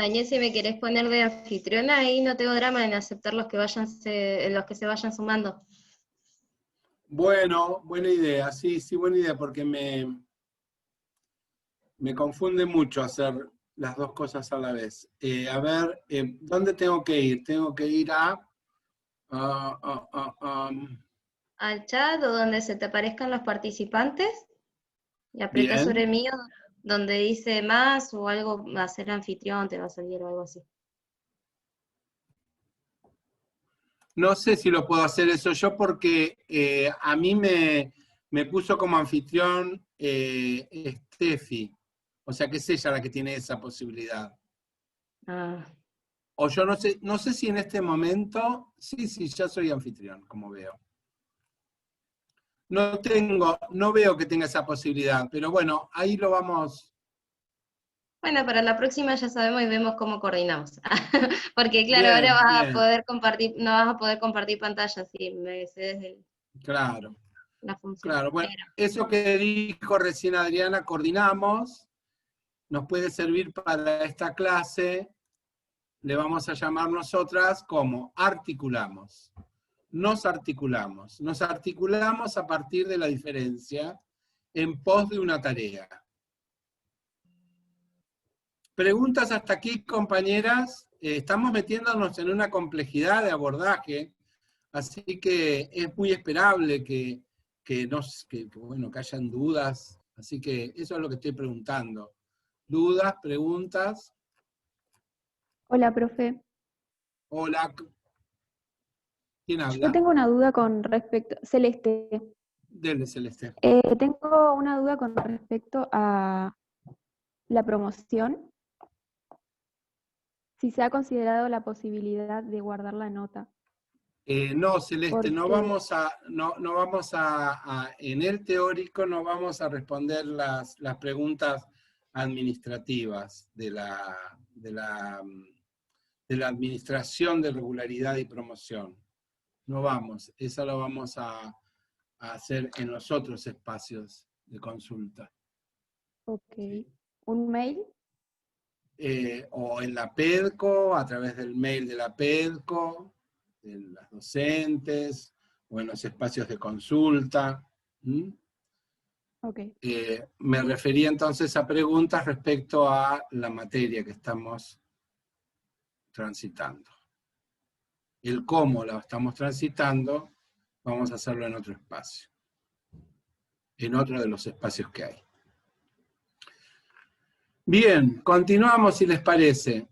Daniel, si me querés poner de anfitriona, ahí no tengo drama en aceptar los los que se vayan sumando. Bueno, buena idea, sí, buena idea, porque me confunde mucho hacer las dos cosas a la vez. A ver, ¿dónde tengo que ir? Tengo que ir Al chat o donde se te aparezcan los participantes y apretás sobre bien. el mío, donde dice más o algo, va a ser anfitrión, te va a salir o algo así. No sé si lo puedo hacer eso yo porque a mí me puso como anfitrión Steffi. O sea que es ella la que tiene esa posibilidad. Ah, O yo no sé si en este momento, sí, ya soy anfitrión, como veo. No veo que tenga esa posibilidad, pero bueno, ahí lo vamos. bueno, para la próxima ya sabemos y vemos cómo coordinamos. Porque claro, ahora Bien, vas a bien, poder compartir, no vas a poder compartir pantalla si me cedes claro, la función. claro. Bueno, Pero, eso que dijo recién Adriana, coordinamos, nos puede servir para esta clase, le vamos a llamar nosotras como articulamos. Nos articulamos a partir de la diferencia en pos de una tarea. Preguntas hasta aquí, compañeras. Estamos metiéndonos en una complejidad de abordaje, así que es muy esperable bueno, que hayan dudas. Así que eso es lo que estoy preguntando. ¿Dudas, preguntas? Hola, profe. Hola, ¿quién Yo habla? tengo una duda con respecto, Celeste, Dele, Celeste. tengo una duda con respecto a la promoción, si se ha considerado la posibilidad de guardar la nota, No, Celeste, porque, no vamos en el teórico no vamos a responder las preguntas administrativas de la Administración de Regularidad y Promoción. No vamos, eso lo vamos a hacer en los otros espacios de consulta. ok, ¿Sí? un mail, O en la PEDCO, a través del mail de la PEDCO, de las docentes, o en los espacios de consulta. ¿Mm? ok, Me refería entonces a preguntas respecto a la materia que estamos transitando. El cómo la estamos transitando, vamos a hacerlo en otro espacio, en otro de los espacios que hay. Bien, continuamos si les parece.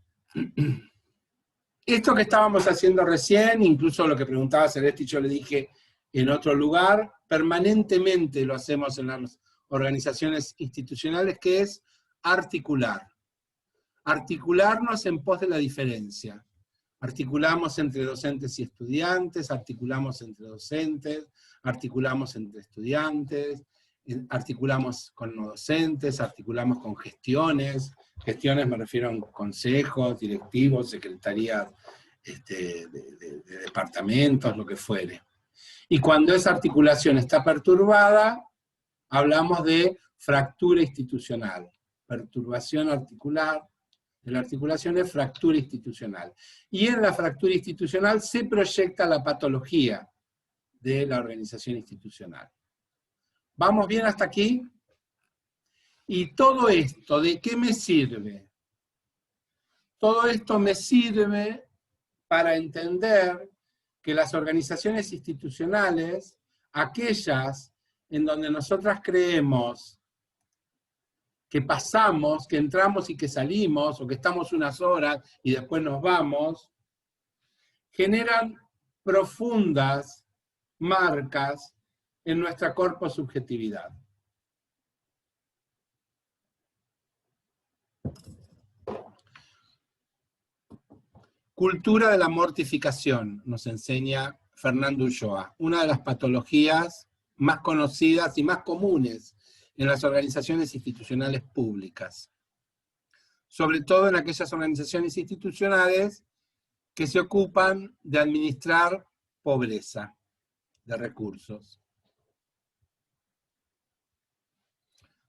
Esto que estábamos haciendo recién, incluso lo que preguntaba Celeste y yo le dije en otro lugar, permanentemente lo hacemos en las organizaciones institucionales, que es articular. Articularnos en pos de la diferencia. Articulamos entre docentes y estudiantes, articulamos entre docentes, articulamos entre estudiantes, articulamos con no docentes, articulamos con gestiones. Gestiones me refiero a consejos, directivos, secretarías de departamentos, lo que fuere. Y cuando esa articulación está perturbada, hablamos de fractura institucional. Perturbación articular de la articulación es fractura institucional. Y en la fractura institucional se proyecta la patología de la organización institucional. ¿Vamos bien hasta aquí? ¿Y todo esto de qué me sirve? Todo esto me sirve para entender que las organizaciones institucionales, aquellas en donde nosotras creemos que pasamos, que entramos y que salimos, o que estamos unas horas y después nos vamos, generan profundas marcas en nuestra corposubjetividad. Cultura de la mortificación, nos enseña Fernando Ulloa, una de las patologías más conocidas y más comunes en las organizaciones institucionales públicas. Sobre todo en aquellas organizaciones institucionales que se ocupan de administrar pobreza de recursos.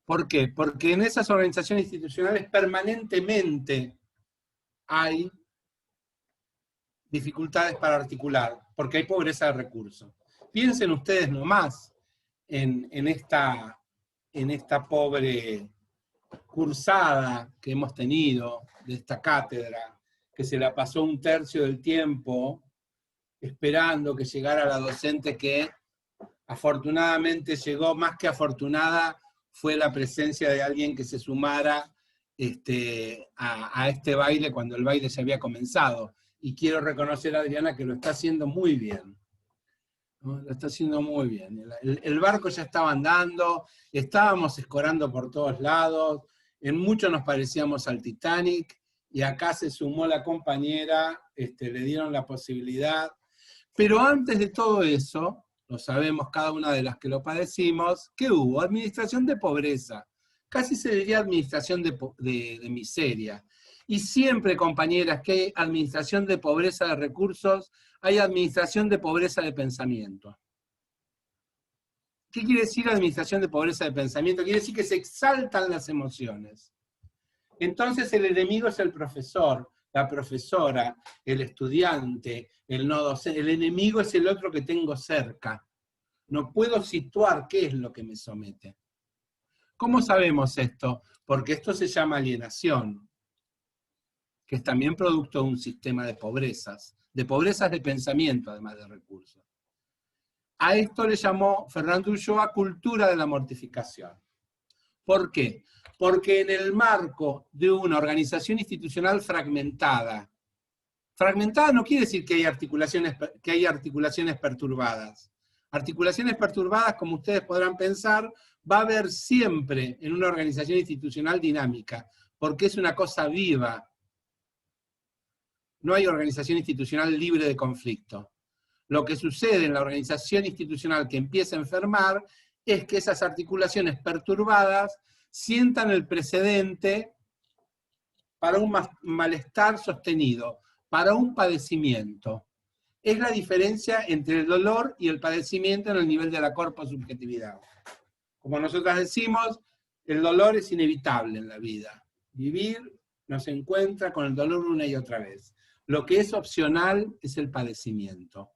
¿Por qué? Porque en esas organizaciones institucionales permanentemente hay dificultades para articular, porque hay pobreza de recursos. Piensen ustedes nomás en esta pobre cursada que hemos tenido de esta cátedra, que se la pasó un tercio del tiempo esperando que llegara la docente que afortunadamente llegó. Más que afortunada fue la presencia de alguien que se sumara a este baile cuando el baile ya había comenzado. Y quiero reconocer a Adriana que lo está haciendo muy bien. ¿No? Lo está haciendo muy bien. El barco ya estaba andando, estábamos escorando por todos lados, en mucho nos parecíamos al Titanic, y acá se sumó la compañera, le dieron la posibilidad. Pero antes de todo eso, lo sabemos cada una de las que lo padecimos, ¿qué hubo? Administración de pobreza. Casi se diría administración de miseria. Y siempre, compañeras, que hay administración de pobreza de recursos, hay administración de pobreza de pensamiento. ¿Qué quiere decir administración de pobreza de pensamiento? Quiere decir que se exaltan las emociones. Entonces el enemigo es el profesor, la profesora, el estudiante, el no docente. El enemigo es el otro que tengo cerca. No puedo situar qué es lo que me somete. ¿Cómo sabemos esto? Porque esto se llama alienación, que es también producto de un sistema de pobrezas de pensamiento, además de recursos. A esto le llamó Fernando Ulloa cultura de la mortificación. ¿Por qué? Porque en el marco de una organización institucional fragmentada, fragmentada no quiere decir que hay articulaciones perturbadas. Articulaciones perturbadas, como ustedes podrán pensar, va a haber siempre en una organización institucional dinámica, porque es una cosa viva. No hay organización institucional libre de conflicto. Lo que sucede en la organización institucional que empieza a enfermar es que esas articulaciones perturbadas sientan el precedente para un malestar sostenido, para un padecimiento. Es la diferencia entre el dolor y el padecimiento en el nivel de la corposubjetividad. Como nosotras decimos, el dolor es inevitable en la vida. Vivir nos encuentra con el dolor una y otra vez. Lo que es opcional es el padecimiento,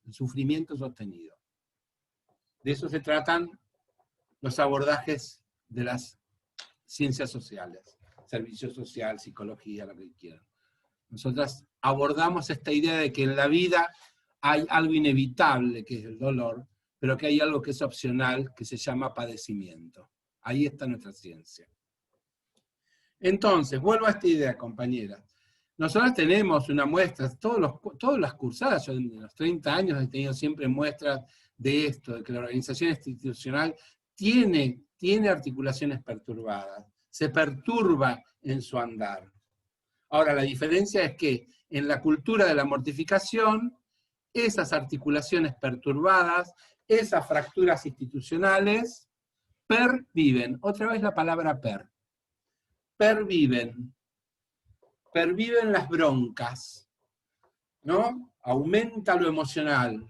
el sufrimiento sostenido. De eso se tratan los abordajes de las ciencias sociales, servicio social, psicología, lo que quieran. Nosotras abordamos esta idea de que en la vida hay algo inevitable, que es el dolor, pero que hay algo que es opcional, que se llama padecimiento. Ahí está nuestra ciencia. Entonces, vuelvo a esta idea, compañeras. Nosotros tenemos una muestra, todas las cursadas, yo en los 30 años he tenido siempre muestras de esto, de que la organización institucional tiene articulaciones perturbadas, se perturba en su andar. Ahora, la diferencia es que en la cultura de la mortificación, esas articulaciones perturbadas, esas fracturas institucionales, perviven. Otra vez la palabra perviven. Perviven las broncas, ¿no? Aumenta lo emocional.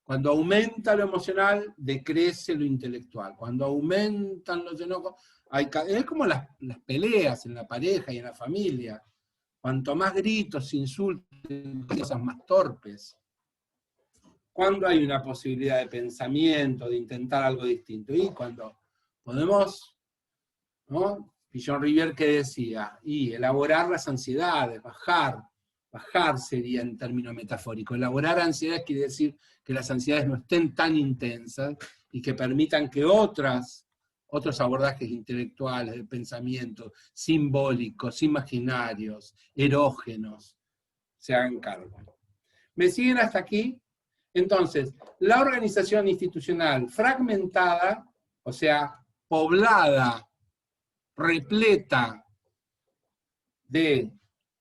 Cuando aumenta lo emocional, decrece lo intelectual. Cuando aumentan los enojos, es como las peleas en la pareja y en la familia. Cuanto más gritos, insultos, cosas más torpes. Cuando hay una posibilidad de pensamiento, de intentar algo distinto. Y cuando podemos, ¿no? Pichon Rivière, que decía, y elaborar las ansiedades, bajar sería en término metafórico. Elaborar ansiedades quiere decir que las ansiedades no estén tan intensas y que permitan que otros abordajes intelectuales, de pensamiento, simbólicos, imaginarios, erógenos, se hagan cargo. ¿Me siguen hasta aquí? Entonces, la organización institucional fragmentada, o sea, poblada, repleta de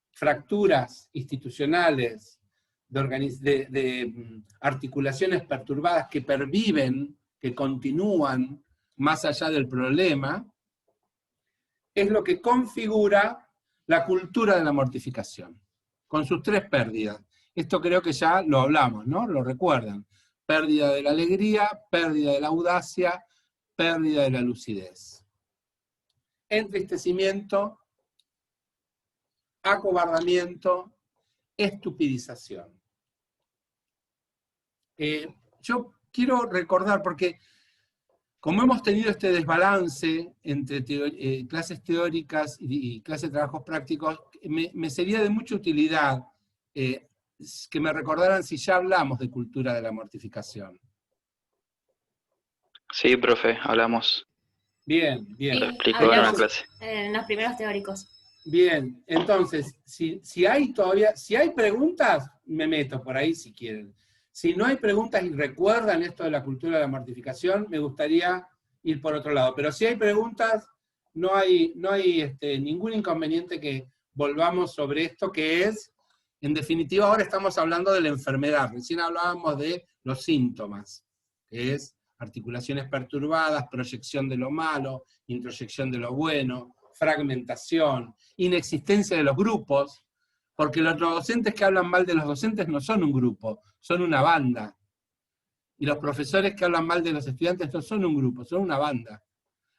fracturas institucionales, de articulaciones perturbadas que perviven, que continúan más allá del problema, es lo que configura la cultura de la mortificación, con sus tres pérdidas. Esto creo que ya lo hablamos, ¿no? Lo recuerdan. Pérdida de la alegría, pérdida de la audacia, pérdida de la lucidez. Entristecimiento, acobardamiento, estupidización. Yo quiero recordar, porque como hemos tenido este desbalance entre clases teóricas y clases de trabajos prácticos, me sería de mucha utilidad que me recordaran si ya hablamos de cultura de la mortificación. Sí, profe, hablamos. Bien, bien. Lo Sí, explicó en una hablamos clase. en los primeros teóricos. Bien, entonces, si hay preguntas, me meto por ahí si quieren. Si no hay preguntas y recuerdan esto de la cultura de la mortificación, me gustaría ir por otro lado. Pero si hay preguntas, no hay ningún inconveniente que volvamos sobre esto, que es, en definitiva, ahora estamos hablando de la enfermedad. Recién hablábamos de los síntomas, que es articulaciones perturbadas, proyección de lo malo, introyección de lo bueno, fragmentación, inexistencia de los grupos, porque los docentes que hablan mal de los docentes no son un grupo, son una banda. Y los profesores que hablan mal de los estudiantes no son un grupo, son una banda.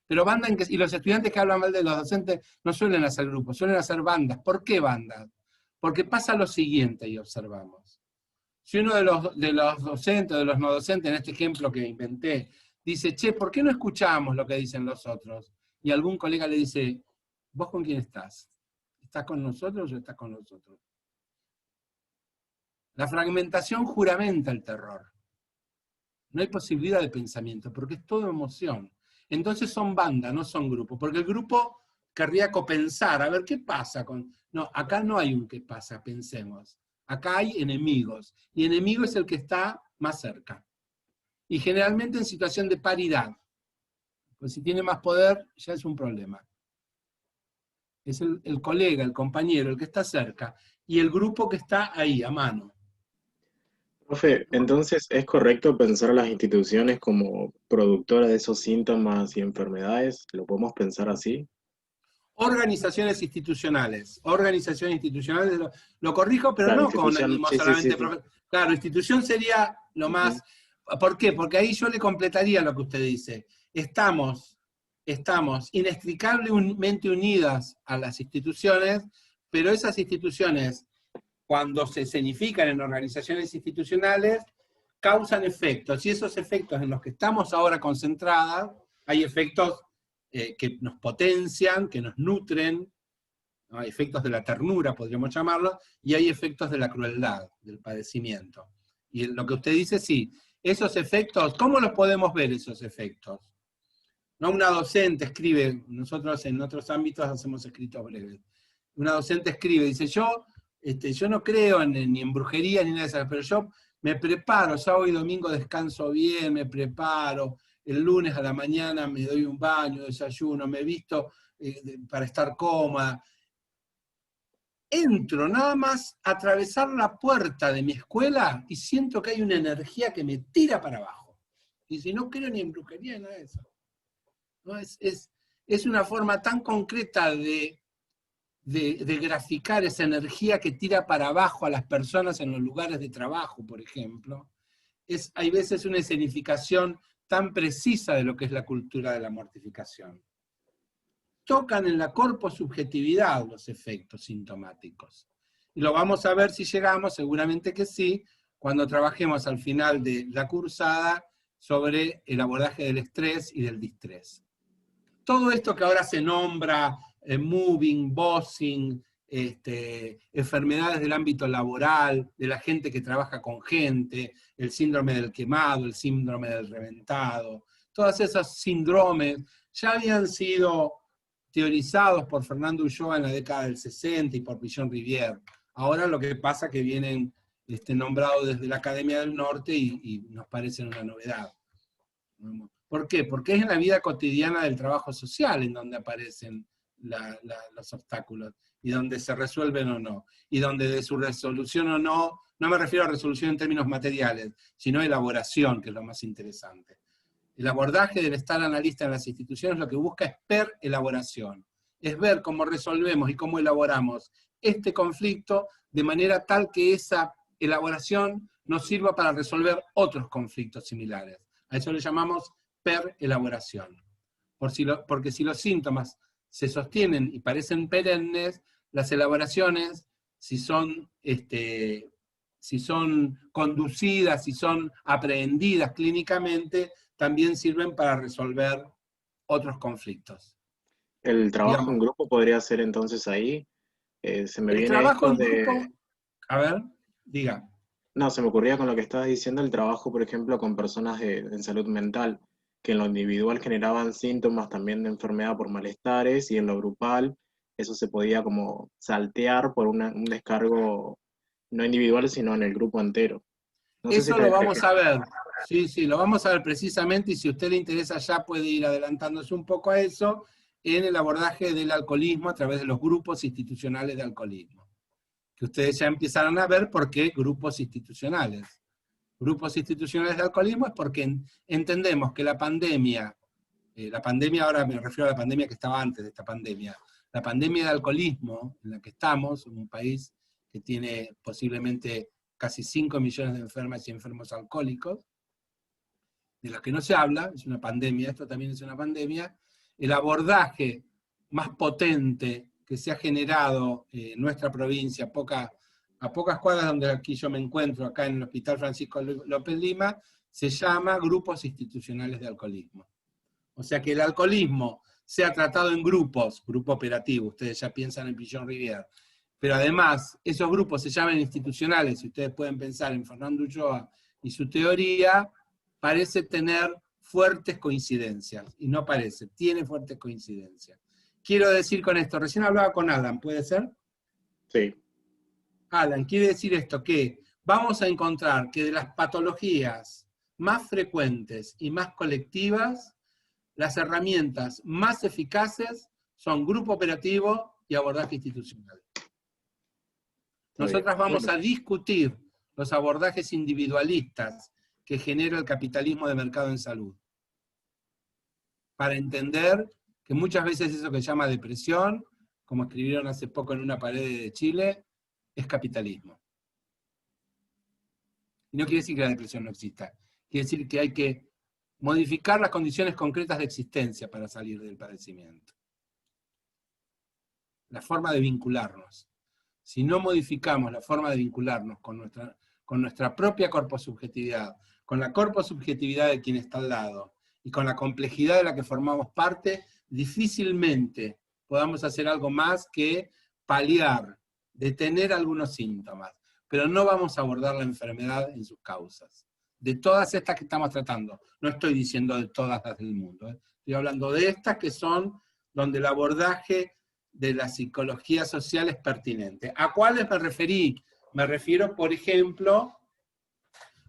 Pero y los estudiantes que hablan mal de los docentes no suelen hacer grupos, suelen hacer bandas. ¿Por qué bandas? Porque pasa lo siguiente y observamos. Si uno de los docentes o de los no docentes, en este ejemplo que inventé, dice, che, ¿por qué no escuchamos lo que dicen los otros? Y algún colega le dice, ¿vos con quién estás? ¿Estás con nosotros o estás con nosotros? La fragmentación juramenta el terror. No hay posibilidad de pensamiento, porque es todo emoción. Entonces son bandas, no son grupos, porque el grupo querría copensar, a ver qué pasa con... No, acá no hay un qué pasa, pensemos. Acá hay enemigos, y enemigo es el que está más cerca. Y generalmente en situación de paridad. Pues si tiene más poder, ya es un problema. Es el colega, el compañero, el que está cerca, y el grupo que está ahí, a mano. Profe, entonces, ¿es correcto pensar a las instituciones como productoras de esos síntomas y enfermedades? ¿Lo podemos pensar así? Organizaciones institucionales. Organizaciones institucionales, lo corrijo, pero Claro, no con ánimo sí, solamente. sí. Claro, institución sería lo más... ¿Por qué? Porque ahí yo le completaría lo que usted dice. Estamos inextricablemente unidas a las instituciones, pero esas instituciones, cuando se escenifican en organizaciones institucionales, causan efectos, y esos efectos en los que estamos ahora concentradas, hay efectos que nos potencian, que nos nutren, ¿no? Hay efectos de la ternura, podríamos llamarlo, y hay efectos de la crueldad, del padecimiento. Y lo que usted dice, sí, esos efectos, ¿cómo los podemos ver esos efectos? No, una docente escribe, nosotros en otros ámbitos hacemos escritos breves, una docente escribe, dice, yo no creo ni en brujería ni nada de eso, pero yo me preparo, sábado y domingo descanso bien, me preparo, el lunes a la mañana me doy un baño, desayuno, me visto para estar cómoda. Entro nada más a atravesar la puerta de mi escuela y siento que hay una energía que me tira para abajo. Y si no creo ni en brujería ni nada de eso. ¿No? Es una forma tan concreta de graficar esa energía que tira para abajo a las personas en los lugares de trabajo, por ejemplo. Hay veces una escenificación tan precisa de lo que es la cultura de la mortificación. Tocan en la corposubjetividad los efectos sintomáticos. Y lo vamos a ver si llegamos, seguramente que sí, cuando trabajemos al final de la cursada sobre el abordaje del estrés y del distrés. Todo esto que ahora se nombra moving, bossing, enfermedades del ámbito laboral, de la gente que trabaja con gente, el síndrome del quemado, el síndrome del reventado, todos esos síndromes ya habían sido teorizados por Fernando Ulloa en la década del 60 y por Pillon Rivière. Ahora lo que pasa es que vienen nombrados desde la Academia del Norte y nos parecen una novedad. ¿Por qué? Porque es en la vida cotidiana del trabajo social en donde aparecen los obstáculos, y donde se resuelven o no, y donde de su resolución o no, no me refiero a resolución en términos materiales, sino elaboración, que es lo más interesante. El abordaje del estar analista en las instituciones lo que busca es elaboración, es ver cómo resolvemos y cómo elaboramos este conflicto de manera tal que esa elaboración nos sirva para resolver otros conflictos similares. A eso le llamamos elaboración. Porque si los síntomas se sostienen y parecen perennes, las elaboraciones, si son conducidas, si son aprehendidas clínicamente, también sirven para resolver otros conflictos. El trabajo Digamos, en grupo podría ser entonces ahí. Se me el viene trabajo esto en de... grupo, a ver, diga. No, se me ocurría con lo que estabas diciendo, el trabajo, por ejemplo, con personas en salud mental, que en lo individual generaban síntomas también de enfermedad por malestares, y en lo grupal eso se podía como saltear por un descargo no individual, sino en el grupo entero. No sé si Eso está lo el vamos ejemplo. a ver. Sí, sí, lo vamos a ver precisamente, y si a usted le interesa ya puede ir adelantándose un poco a eso, en el abordaje del alcoholismo a través de los grupos institucionales de alcoholismo. Que ustedes ya empezaron a ver por qué grupos institucionales. Grupos institucionales de alcoholismo es porque entendemos que la pandemia ahora me refiero a la pandemia que estaba antes de esta pandemia, la pandemia de alcoholismo en la que estamos, en un país que tiene posiblemente casi 5 millones de enfermas y enfermos alcohólicos, de los que no se habla, es una pandemia, esto también es una pandemia, el abordaje más potente que se ha generado en nuestra provincia, a pocas cuadras donde aquí yo me encuentro, acá en el Hospital Francisco López Lima, se llama grupos institucionales de alcoholismo. O sea que el alcoholismo sea tratado en grupos, grupo operativo, ustedes ya piensan en Pichón Rivière, pero además esos grupos se llaman institucionales, y ustedes pueden pensar en Fernando Ulloa y su teoría, parece tener fuertes coincidencias, y no parece, tiene fuertes coincidencias. Quiero decir con esto, recién hablaba con Alan, ¿puede ser? Sí, Alan, quiere decir esto, que vamos a encontrar que de las patologías más frecuentes y más colectivas, las herramientas más eficaces son grupo operativo y abordaje institucional. está bien. Nosotras vamos Bueno, a discutir los abordajes individualistas que genera el capitalismo de mercado en salud, para entender que muchas veces eso que se llama depresión, como escribieron hace poco en una pared de Chile, es capitalismo. Y no quiere decir que la depresión no exista, quiere decir que hay que modificar las condiciones concretas de existencia para salir del padecimiento. La forma de vincularnos. Si no modificamos la forma de vincularnos con nuestra propia corposubjetividad, con la corposubjetividad de quien está al lado, y con la complejidad de la que formamos parte, difícilmente podamos hacer algo más que paliar, detener algunos síntomas, pero no vamos a abordar la enfermedad en sus causas. De todas estas que estamos tratando, no estoy diciendo de todas las del mundo, estoy hablando de estas que son donde el abordaje de la psicología social es pertinente. ¿A cuáles me referí? Me refiero, por ejemplo,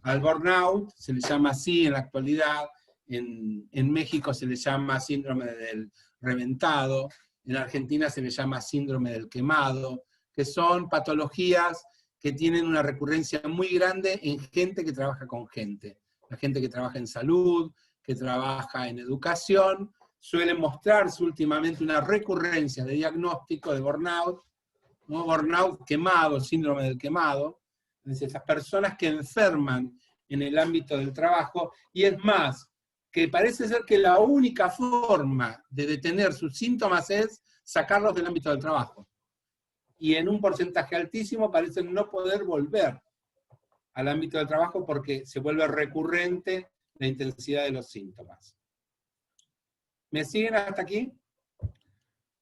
al burnout, se le llama así en la actualidad, en México se le llama síndrome del reventado, en Argentina se le llama síndrome del quemado, que son patologías que tienen una recurrencia muy grande en gente que trabaja con gente. La gente que trabaja en salud, que trabaja en educación, suele mostrarse últimamente una recurrencia de diagnóstico de burnout, ¿no? Burnout quemado, síndrome del quemado, es esas personas que enferman en el ámbito del trabajo, y es más, que parece ser que la única forma de detener sus síntomas es sacarlos del ámbito del trabajo. Y en un porcentaje altísimo parecen no poder volver al ámbito del trabajo porque se vuelve recurrente la intensidad de los síntomas. ¿Me siguen hasta aquí?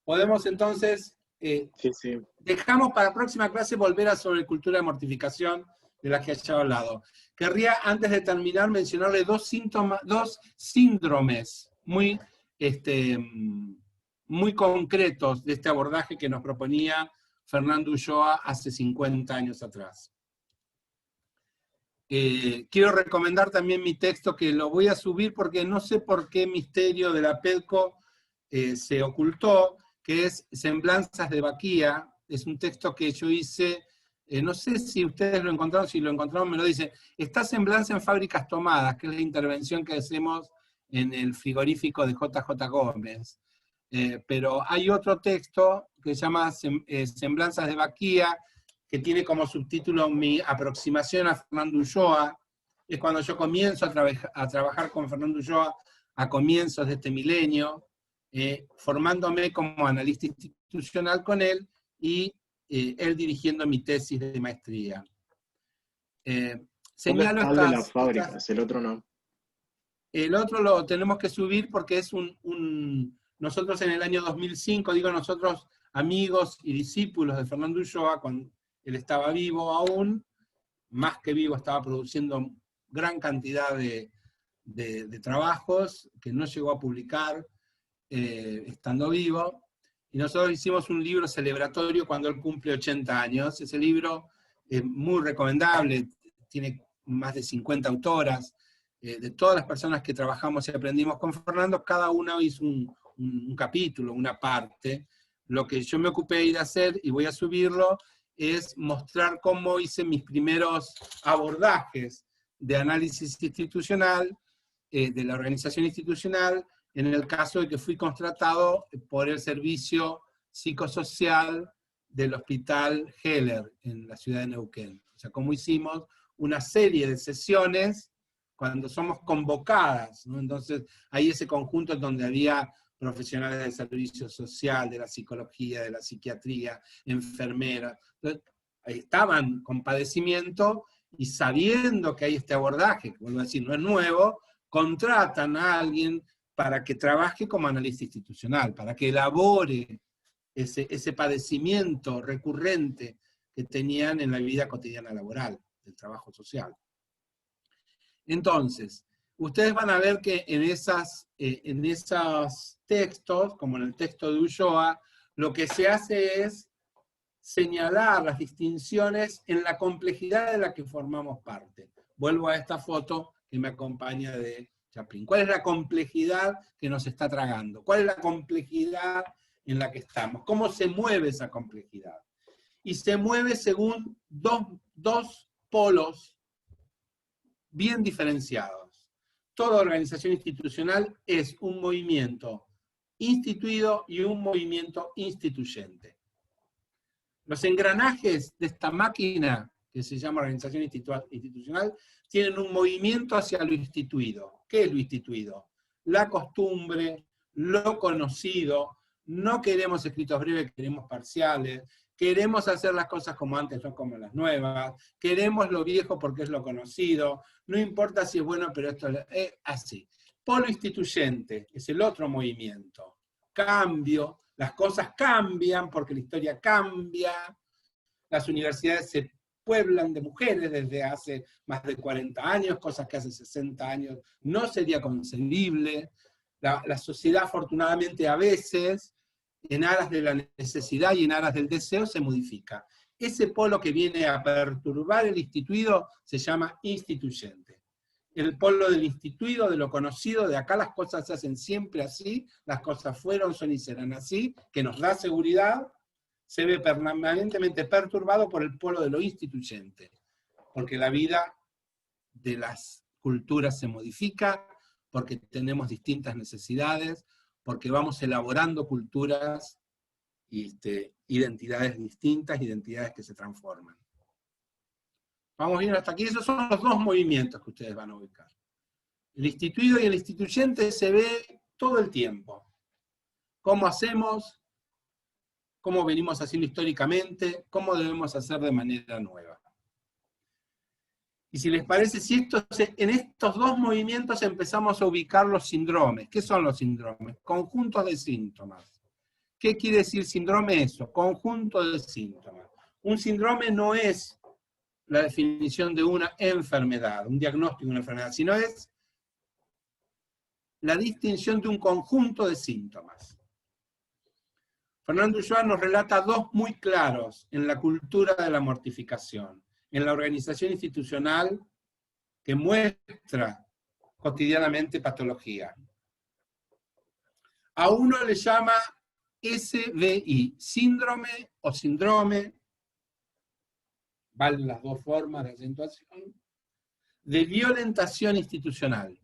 Podemos entonces, sí. dejamos para la próxima clase volver a sobre cultura de mortificación de la que ya he hablado. Querría, antes de terminar, mencionarle dos síndromes muy, muy concretos de este abordaje que nos proponía Fernando Ulloa hace 50 años atrás. Quiero recomendar también mi texto, que lo voy a subir porque no sé por qué misterio de la PEDCO se ocultó, que es Semblanzas de Baquía. Es un texto que yo hice, no sé si ustedes lo encontraron, si lo encontraron me lo dicen. Está Semblanza en Fábricas Tomadas, que es la intervención que hacemos en el frigorífico de JJ Gómez. Pero hay otro texto que se llama Semblanzas de Baquía, que tiene como subtítulo mi aproximación a Fernando Ulloa. Es cuando yo comienzo a trabajar con Fernando Ulloa a comienzos de este milenio, formándome como analista institucional con él, y él dirigiendo mi tesis de maestría. ¿Dónde Señalo está el de la fábrica? estas. El otro no. El otro lo tenemos que subir porque es nosotros en el año 2005, digo nosotros, amigos y discípulos de Fernando Ulloa, cuando él estaba vivo aún, más que vivo, estaba produciendo gran cantidad de trabajos que no llegó a publicar estando vivo, y nosotros hicimos un libro celebratorio cuando él cumple 80 años. Ese libro es muy recomendable, tiene más de 50 autoras, de todas las personas que trabajamos y aprendimos con Fernando, cada una hizo un capítulo, una parte. Lo que yo me ocupé de hacer, y voy a subirlo, es mostrar cómo hice mis primeros abordajes de análisis institucional, de la organización institucional, en el caso de que fui contratado por el servicio psicosocial del Hospital Heller, en la ciudad de Neuquén. O sea, cómo hicimos una serie de sesiones cuando somos convocadas, ¿no? Entonces, hay ese conjunto en donde había profesionales del servicio social, de la psicología, de la psiquiatría, enfermeras. Entonces, estaban con padecimiento y sabiendo que hay este abordaje, que vuelvo a decir, no es nuevo, contratan a alguien para que trabaje como analista institucional, para que elabore ese padecimiento recurrente que tenían en la vida cotidiana laboral, del trabajo social. Entonces, ustedes van a ver que en esos textos, como en el texto de Ulloa, lo que se hace es señalar las distinciones en la complejidad de la que formamos parte. Vuelvo a esta foto que me acompaña de Chaplin. ¿Cuál es la complejidad que nos está tragando? ¿Cuál es la complejidad en la que estamos? ¿Cómo se mueve esa complejidad? Y se mueve según dos polos bien diferenciados. Toda organización institucional es un movimiento instituido y un movimiento instituyente. Los engranajes de esta máquina, que se llama organización institucional, tienen un movimiento hacia lo instituido. ¿Qué es lo instituido? La costumbre, lo conocido. No queremos escritos breves, queremos parciales. Queremos hacer las cosas como antes, no como las nuevas. Queremos lo viejo porque es lo conocido. No importa si es bueno, pero esto es así. Polo instituyente es el otro movimiento. Cambio. Las cosas cambian porque la historia cambia. Las universidades se pueblan de mujeres desde hace más de 40 años, cosas que hace 60 años no sería concebible. La sociedad, afortunadamente, a veces, en aras de la necesidad y en aras del deseo, se modifica. Ese polo que viene a perturbar el instituido se llama instituyente. El polo del instituido, de lo conocido, de acá las cosas se hacen siempre así, las cosas fueron, son y serán así, que nos da seguridad, se ve permanentemente perturbado por el polo de lo instituyente, porque la vida de las culturas se modifica, porque tenemos distintas necesidades, porque vamos elaborando culturas, identidades distintas, identidades que se transforman. Vamos bien hasta aquí. Esos son los dos movimientos que ustedes van a ubicar. El instituido y el instituyente se ve todo el tiempo. ¿Cómo hacemos? ¿Cómo venimos haciendo históricamente? ¿Cómo debemos hacer de manera nueva? Y si les parece, en estos dos movimientos empezamos a ubicar los síndromes. ¿Qué son los síndromes? Conjuntos de síntomas. ¿Qué quiere decir síndrome? Eso, conjunto de síntomas. Un síndrome no es la definición de una enfermedad, un diagnóstico de una enfermedad, sino es la distinción de un conjunto de síntomas. Fernando Ulloa nos relata dos muy claros en la cultura de la mortificación, en la organización institucional que muestra cotidianamente patología. A uno le llama SVI, síndrome o síndrome, valen las dos formas de acentuación, de violentación institucional.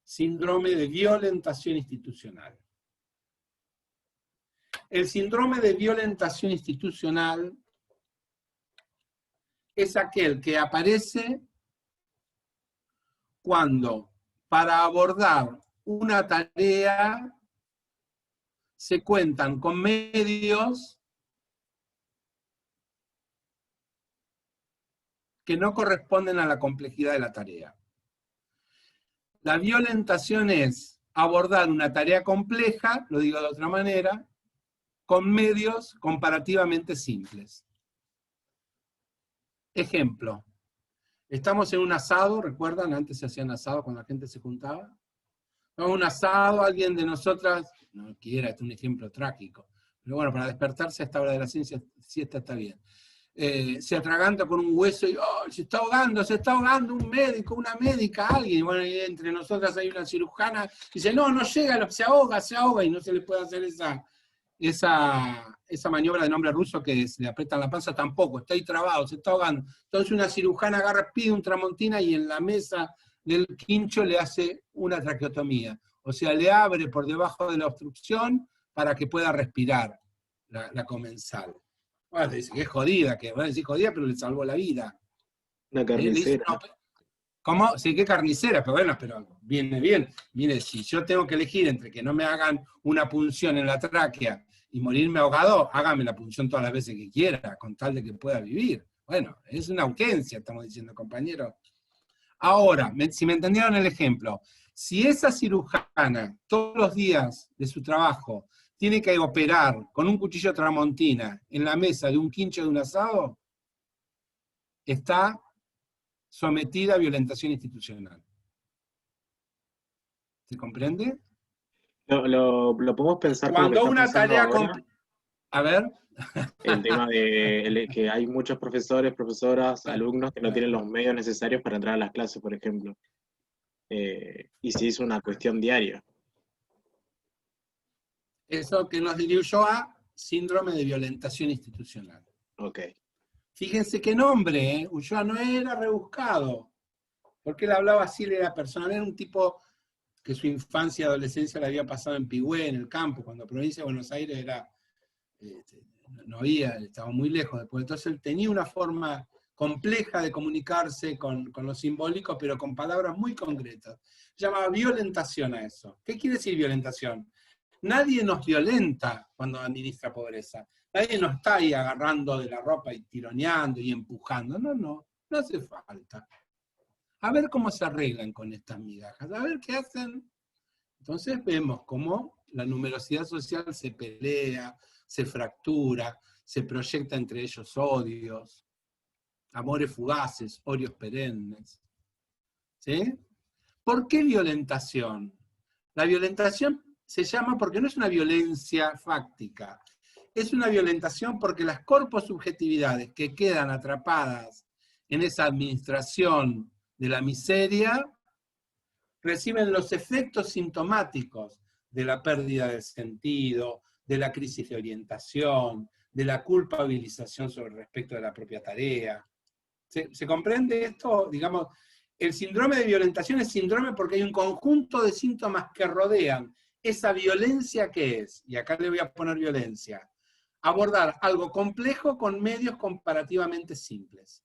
Síndrome de violentación institucional. El síndrome de violentación institucional es aquel que aparece cuando, para abordar una tarea, se cuentan con medios que no corresponden a la complejidad de la tarea. La violentación es abordar una tarea compleja, lo digo de otra manera, con medios comparativamente simples. Ejemplo, estamos en un asado, ¿recuerdan? Antes se hacían asados cuando la gente se juntaba. No, un asado, alguien de nosotras, no quiera, este es un ejemplo trágico, pero bueno, para despertarse a esta hora de la siesta está bien. Se atraganta con un hueso y oh, se está ahogando un médico, una médica, alguien, y bueno, y entre nosotras hay una cirujana, y dice, no llega, se ahoga, y no se le puede hacer esa maniobra de nombre ruso que se le aprieta la panza tampoco, está ahí trabado, se está ahogando. Entonces una cirujana agarra, pide un tramontina y en la mesa del quincho le hace una traqueotomía. O sea, le abre por debajo de la obstrucción para que pueda respirar la comensal. Bueno, te dice que es jodida, que van a decir jodida, pero le salvó la vida. Una carnicera. No, ¿cómo? Sí, qué carnicera, pero bueno, pero viene bien. Mire, si yo tengo que elegir entre que no me hagan una punción en la tráquea y morirme ahogado, hágame la punción todas las veces que quiera, con tal de que pueda vivir. Bueno, es una urgencia, estamos diciendo, compañeros. Ahora, si me entendieron el ejemplo, si esa cirujana todos los días de su trabajo tiene que operar con un cuchillo tramontina en la mesa de un quincho de un asado, está sometida a violentación institucional. ¿Se comprende? Lo podemos pensar como que Cuando está una pasando tarea... ahora, A ver... el tema de que hay muchos profesores, profesoras, alumnos que no tienen los medios necesarios para entrar a las clases, por ejemplo. Y se hizo una cuestión diaria. Eso que nos diluyó a síndrome de violentación institucional. Ok. Fíjense qué nombre, ¿eh? Ulloa no era rebuscado. Porque él hablaba así, él era personal, era un tipo que su infancia y adolescencia la había pasado en Pigüé, en el campo, cuando la provincia de Buenos Aires era, no había, estaba muy lejos después. Entonces él tenía una forma compleja de comunicarse con lo simbólico, pero con palabras muy concretas. Llamaba violentación a eso. ¿Qué quiere decir violentación? Nadie nos violenta cuando administra pobreza. Nadie nos está ahí agarrando de la ropa y tironeando y empujando. No hace falta. A ver cómo se arreglan con estas migajas, a ver qué hacen. Entonces vemos cómo la numerosidad social se pelea, se fractura, se proyecta entre ellos odios, amores fugaces, odios perennes. ¿Sí? ¿Por qué violentación? La violentación se llama porque no es una violencia fáctica, es una violentación porque las corposubjetividades que quedan atrapadas en esa administración de la miseria reciben los efectos sintomáticos de la pérdida del sentido, de la crisis de orientación, de la culpabilización sobre respecto de la propia tarea. ¿Se comprende esto? Digamos, el síndrome de violentación es síndrome porque hay un conjunto de síntomas que rodean esa violencia que es, y acá le voy a poner violencia, abordar algo complejo con medios comparativamente simples.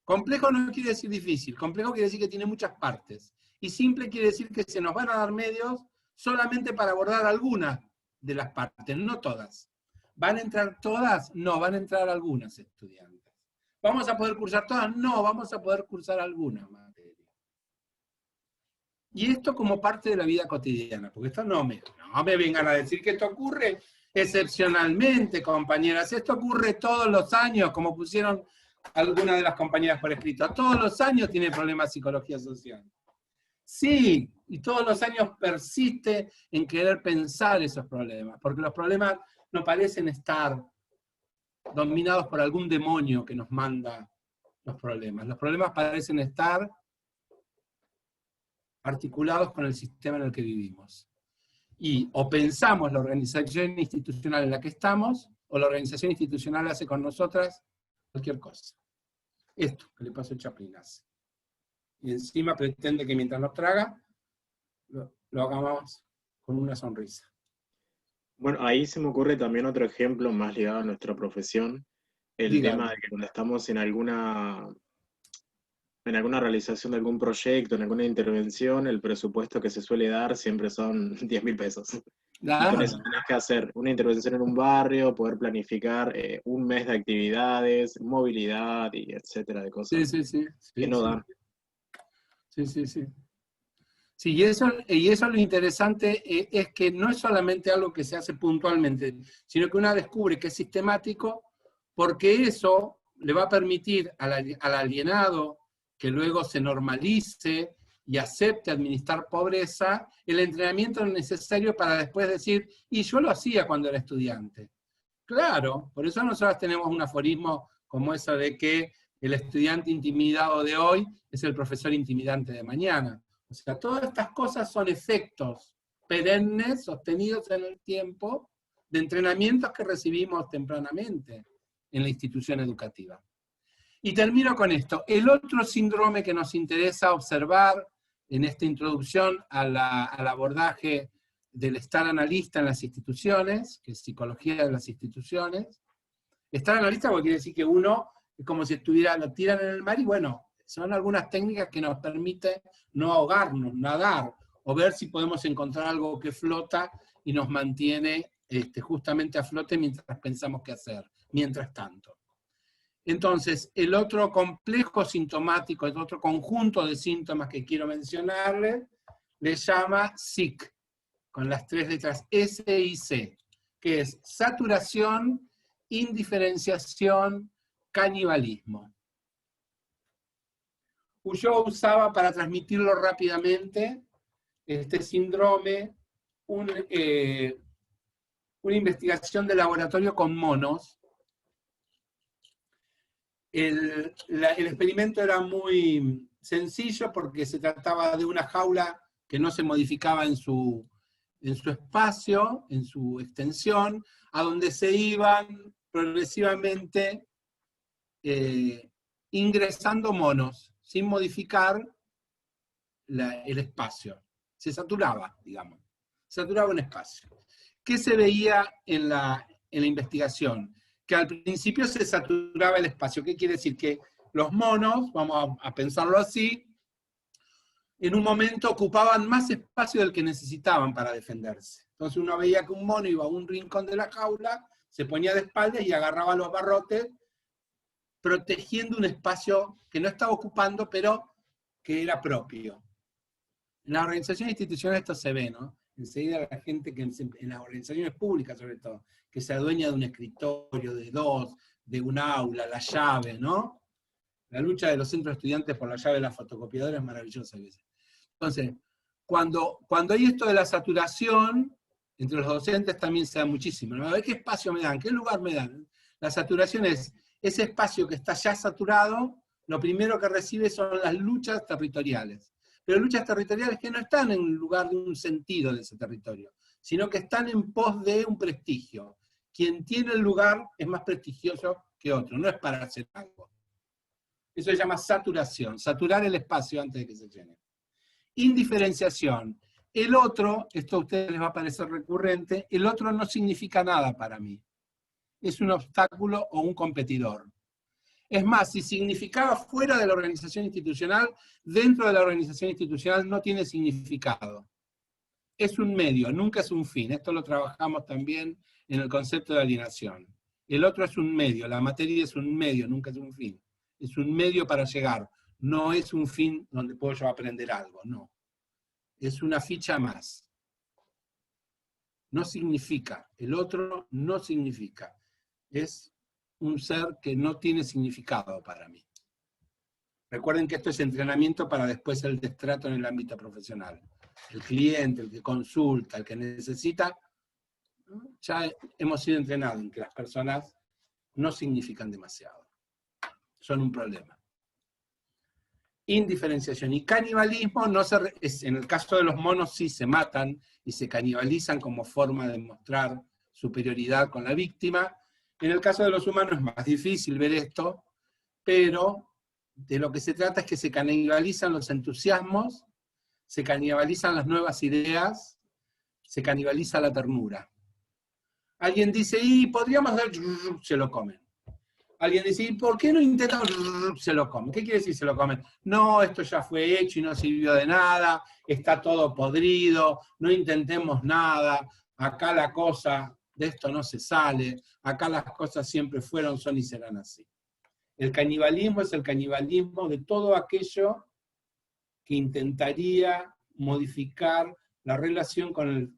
Complejo no quiere decir difícil, complejo quiere decir que tiene muchas partes, y simple quiere decir que se nos van a dar medios solamente para abordar algunas de las partes, no todas. ¿Van a entrar todas? No, van a entrar algunas estudiantes. ¿Vamos a poder cursar todas? No, vamos a poder cursar algunas materias. Y esto como parte de la vida cotidiana, porque esto no me vengan a decir que esto ocurre excepcionalmente, compañeras. Esto ocurre todos los años, como pusieron algunas de las compañeras por escrito. Todos los años tiene problemas de psicología social. Sí, y todos los años persiste en querer pensar esos problemas, porque los problemas no parecen estar dominados por algún demonio que nos manda los problemas. Los problemas parecen estar articulados con el sistema en el que vivimos. Y o pensamos la organización institucional en la que estamos, o la organización institucional hace con nosotras cualquier cosa. Esto que le pasó a Chaplin hace. Y encima pretende que mientras nos traga, lo hagamos con una sonrisa. Bueno, ahí se me ocurre también otro ejemplo más ligado a nuestra profesión, el Dígame. tema de que cuando estamos en alguna realización de algún proyecto, en alguna intervención, el presupuesto que se suele dar siempre son 10.000 pesos. Y con eso tenés que hacer una intervención en un barrio, poder planificar un mes de actividades, movilidad y etcétera de cosas que no dan. Sí. Sí, y eso lo interesante es que no es solamente algo que se hace puntualmente, sino que uno descubre que es sistemático, porque eso le va a permitir al alienado que luego se normalice y acepte administrar pobreza, el entrenamiento necesario para después decir, y yo lo hacía cuando era estudiante. Claro, por eso nosotros tenemos un aforismo como eso de que el estudiante intimidado de hoy es el profesor intimidante de mañana. O sea, todas estas cosas son efectos perennes, sostenidos en el tiempo, de entrenamientos que recibimos tempranamente en la institución educativa. Y termino con esto. El otro síndrome que nos interesa observar en esta introducción al abordaje del estar analista en las instituciones, que es psicología de las instituciones. Estar analista porque quiere decir que uno es como si lo tiran en el mar y bueno, son algunas técnicas que nos permiten no ahogarnos, nadar, o ver si podemos encontrar algo que flota y nos mantiene justamente a flote mientras pensamos qué hacer, mientras tanto. Entonces, el otro complejo sintomático, el otro conjunto de síntomas que quiero mencionarles, le llama SIC, con las 3 letras S y C, que es saturación, indiferenciación, canibalismo. Yo usaba para transmitirlo rápidamente este síndrome, una investigación de laboratorio con monos. El experimento era muy sencillo porque se trataba de una jaula que no se modificaba en su espacio, en su extensión, a donde se iban progresivamente ingresando monos, sin modificar el espacio. Se saturaba, digamos. Saturaba un espacio. ¿Qué se veía en la investigación? Que al principio se saturaba el espacio. ¿Qué quiere decir? Que los monos, vamos a pensarlo así, en un momento ocupaban más espacio del que necesitaban para defenderse. Entonces uno veía que un mono iba a un rincón de la jaula, se ponía de espaldas y agarraba los barrotes, protegiendo un espacio que no estaba ocupando, pero que era propio. En las organizaciones institucionales esto se ve, ¿no? Enseguida la gente que en las organizaciones públicas sobre todo, que se adueña de un escritorio, de dos, de un aula, la llave, ¿no? La lucha de los centros de estudiantes por la llave de la fotocopiadora es maravillosa a veces. Entonces, cuando hay esto de la saturación, entre los docentes también se da muchísimo, ¿no? A ver qué espacio me dan, qué lugar me dan. La saturación es ese espacio que está ya saturado, lo primero que recibe son las luchas territoriales. Pero luchas territoriales que no están en un lugar de un sentido de ese territorio, sino que están en pos de un prestigio. Quien tiene el lugar es más prestigioso que otro, no es para hacer algo. Eso se llama saturación, saturar el espacio antes de que se llene. Indiferenciación. El otro, esto a ustedes les va a parecer recurrente, el otro no significa nada para mí. Es un obstáculo o un competidor. Es más, si significaba fuera de la organización institucional, dentro de la organización institucional no tiene significado. Es un medio, nunca es un fin. Esto lo trabajamos también en el concepto de alienación. El otro es un medio, la materia es un medio, nunca es un fin. Es un medio para llegar, no es un fin donde puedo yo aprender algo, no. Es una ficha más. No significa, el otro no significa. Es un ser que no tiene significado para mí. Recuerden que esto es entrenamiento para después el destrato en el ámbito profesional. El cliente, el que consulta, el que necesita, ya hemos sido entrenados en que las personas no significan demasiado. Son un problema. Indiferenciación y canibalismo, en el caso de los monos sí se matan y se canibalizan como forma de mostrar superioridad con la víctima. En el caso de los humanos es más difícil ver esto, pero de lo que se trata es que se canibalizan los entusiasmos, se canibalizan las nuevas ideas, se canibaliza la ternura. Alguien dice, y podríamos dar, se lo comen. Alguien dice, ¿y por qué no intentan? Se lo comen. ¿Qué quiere decir se lo comen? No, esto ya fue hecho y no sirvió de nada, está todo podrido, no intentemos nada, acá la cosa, de esto no se sale, acá las cosas siempre fueron, son y serán así. El canibalismo es el canibalismo de todo aquello que intentaría modificar la relación con el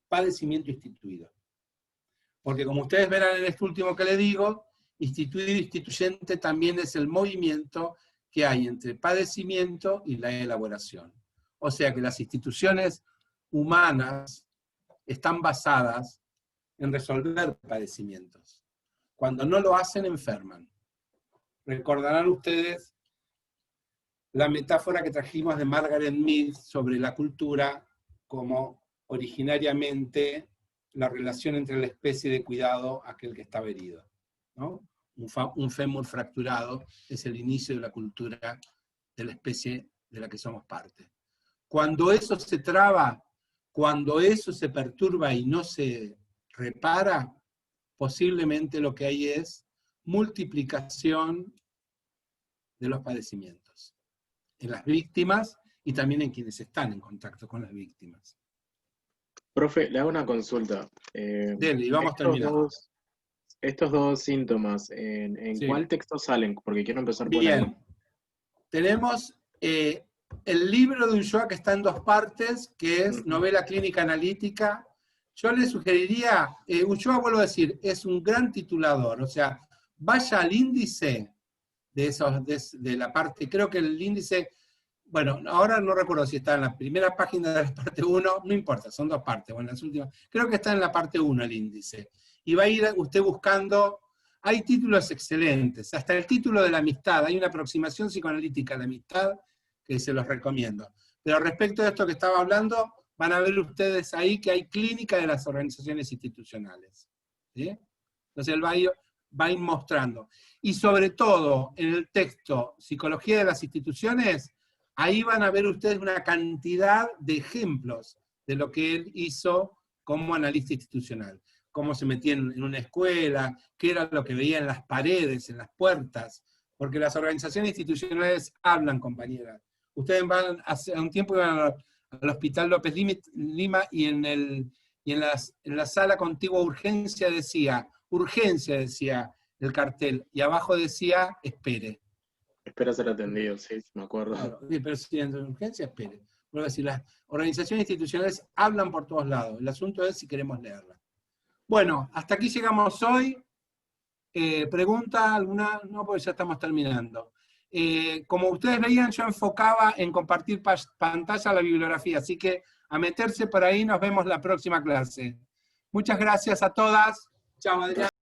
padecimiento instituido. Porque como ustedes verán en este último que le digo, instituido e instituyente también es el movimiento que hay entre padecimiento y la elaboración. O sea que las instituciones humanas están basadas en resolver padecimientos. Cuando no lo hacen, enferman. Recordarán ustedes la metáfora que trajimos de Margaret Mead sobre la cultura como originariamente la relación entre la especie de cuidado a aquel que estaba herido, ¿no? Un fémur fracturado es el inicio de la cultura de la especie de la que somos parte. Cuando eso se traba, cuando eso se perturba y no se repara, posiblemente lo que hay es multiplicación de los padecimientos en las víctimas y también en quienes están en contacto con las víctimas. Profe, le hago una consulta. Dele, y vamos terminando. Estos dos síntomas, ¿en Sí. cuál texto salen? Porque quiero empezar por ahí. Bien, tenemos el libro de Ulloa que está en 2 partes, que es novela clínica analítica. Yo le sugeriría, Ulloa, vuelvo a decir, es un gran titulador, o sea, vaya al índice de la parte, creo que el índice, bueno, ahora no recuerdo si está en la primera página de la parte 1, no importa, son 2 partes, bueno, las últimas, creo que está en la parte 1 el índice, y va a ir usted buscando, hay títulos excelentes, hasta el título de la amistad, hay una aproximación psicoanalítica a la amistad que se los recomiendo. Pero respecto de esto que estaba hablando, van a ver ustedes ahí que hay clínica de las organizaciones institucionales. ¿Sí? Entonces él va a ir mostrando. Y sobre todo, en el texto Psicología de las Instituciones, ahí van a ver ustedes una cantidad de ejemplos de lo que él hizo como analista institucional. Cómo se metía en una escuela, qué era lo que veía en las paredes, en las puertas, porque las organizaciones institucionales hablan, compañeras. Ustedes van, hace un tiempo iban al Hospital López Lima y en la sala contigua urgencia decía el cartel, y abajo decía, espere. Espera ser atendido, sí, me acuerdo. Claro, pero si en urgencia, espere. Vuelvo a decir, las organizaciones institucionales hablan por todos lados, el asunto es si queremos leerla. Bueno, hasta aquí llegamos hoy. ¿Pregunta alguna? No, porque ya estamos terminando. Como ustedes veían, yo enfocaba en compartir pantalla la bibliografía, así que a meterse por ahí, nos vemos la próxima clase. Muchas gracias a todas. Chao, Adrián.